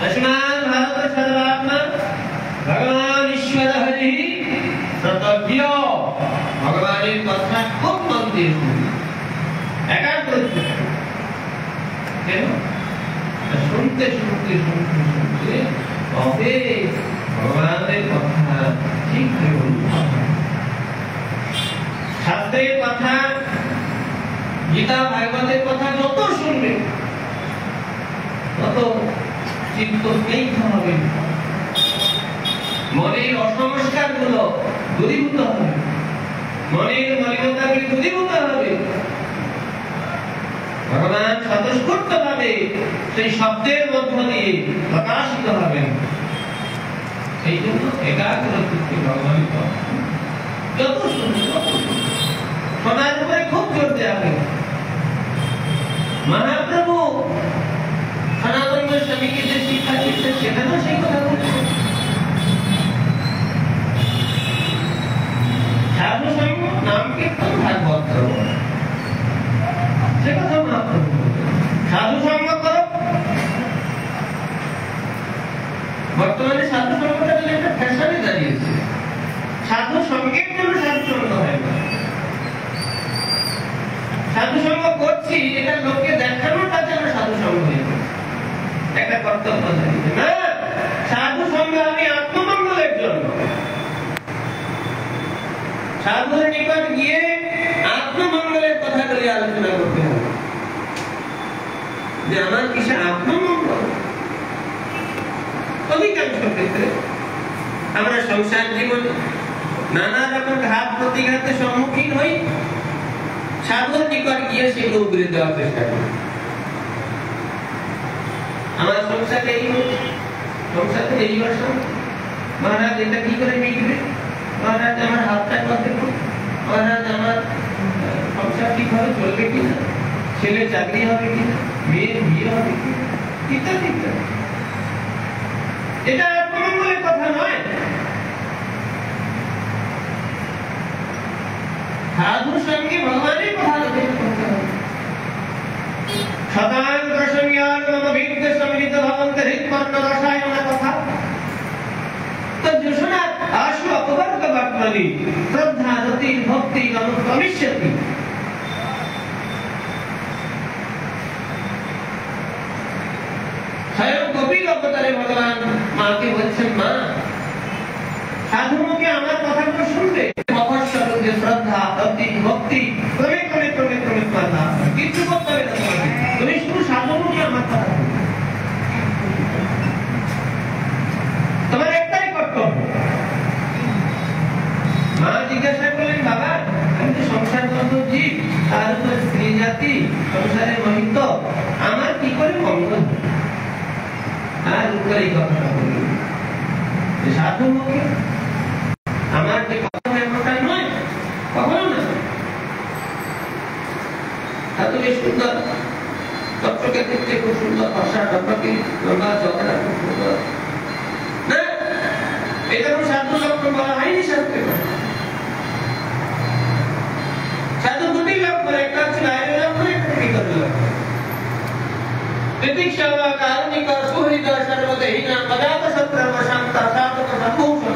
तस्मात् भारत सर्वात्मा भगवान ईश्वर हरि ततज्ञ भगवाনের কথা খুব মন দিয়ে শুনবে একাগ্র কেন শুনতে শুনতে শুনতে শুনতে তবে ভগবানের কথা ঠিক শাস্ত্রের কথা গীতা ভাগবতের কথা যত শুনবে তত চিত্ত স্নিগ্ধ হবে, মনের অসংস্কার গুলো দূরীভূত হবে, মনের মলিনতাগুলি দূরীভূত হবে। ভগবান স্বতঃস্ফূর্ত ভাবে সেই শব্দের মধ্য দিয়ে প্রকাশিত হবেন। সেই জন্য একাগ্র চিত্তে ভগবানের কথা যত শুনবে শোনার উপরে খুব জোর দেওয়া হয়। মহাপ্রভু সনাতন গোস্বামীকে যে শিক্ষা দিচ্ছেন সেখানেও সেই কথা বলছেন। সাধু সঙ্গ নাম কীর্তন ভাগবত শ্রবণ, সে কথা মহাপ্রভু সাধু সঙ্গ করো। বর্তমানে সাধু সঙ্গটা একটা ফ্যাশনে দাঁড়িয়েছে। সাধু সঙ্গের জন্য সাধু সঙ্গ হয় না, সাধু সঙ্গ করছি এটা লোককে দেখানোটা যেন সাধু সঙ্গ হয়ে একটা কর্তব্য দাঁড়িয়েছে না। সাধু সঙ্গ আমি আত্মমঙ্গলের জন্য, সাধুর নিকট গিয়ে আত্মমঙ্গলের কথাগুলি আলোচনা করতে হবে যে আমার কিসে আত্মমঙ্গল। অধিকাংশ ক্ষেত্রে আমরা সংসার জীবনে নানা রকম ঘাত প্রতিঘাতের সম্মুখীন হই, সাধুর নিকট গিয়ে সেগুলো উগরে দেওয়ার চেষ্টা করি। আমার সংসারে এই সংসারে এই অসম, মহারাজ এটা কি করে মিটবে, মহারাজ আমার হাতটা করতে, মহারাজ আমার সংসার ঠিকভাবে চলবে কিনা, ছেলে চাকরি হবে কিনা, মেয়ের বিয়ে হবে কিনা, ইত্যাদি ইত্যাদি। এটা আত্মমঙ্গলের কথা নয়। সাধুর সঙ্গে ভগবানের কথা আলোচনা করতে হবে। শতাং প্রসঙ্গান মম বিদ্য সম্মিলিত ভবন্ত হৃৎপর্ণ রসায়ন কথা তজ্জুষণাৎ আশু অপবর্গ বর্তমানি শ্রদ্ধা রতি ভক্তি অনুক্রমিষ্যতি। স্বয়ং গোপীর অবতারে ভগবান মাকে বলছেন, মা সাধুমুখে আমার কথাগুলো শুনবে, মহস্বরূপ যে শ্রদ্ধা রতি ভক্তি ক্রমে ক্রমে ক্রমে ক্রমে শ্রদ্ধা কিছু করতে হবে না তোমাকে, তুমি শুধু সাধুমুখে আমার কথা শুনবে। তোমার একটাই কর্তব্য। মা জিজ্ঞাসা করলেন, বাবা আমি তো সংসারবদ্ধ জীব, তার উপর স্ত্রী জাতি, সংসারের মহিত, আমার কি করে মঙ্গল? আর উপরে এই কথাটা বললেন যে সাধুমুখে আমার যে কথা এমনটা নয়, কখনো না। সাধু বেশ সুন্দর, চক্রকে দেখতে খুব সুন্দর, ভাষা ডক্টরকে লম্বা চকড়া খুব সুন্দর না, এটা কোনো সাধু লক্ষণ বলা হয়নি শাস্ত্রে। সাধু দুটি লক্ষণ, একটা হচ্ছে বাইরের লক্ষণ, একটা ভিতরের লক্ষণ। তিতিক্ষা কারণিক সুহৃদ সর্বদেহিনা পদার্থ সত্র শান্ত সাধক সম্ভূষণ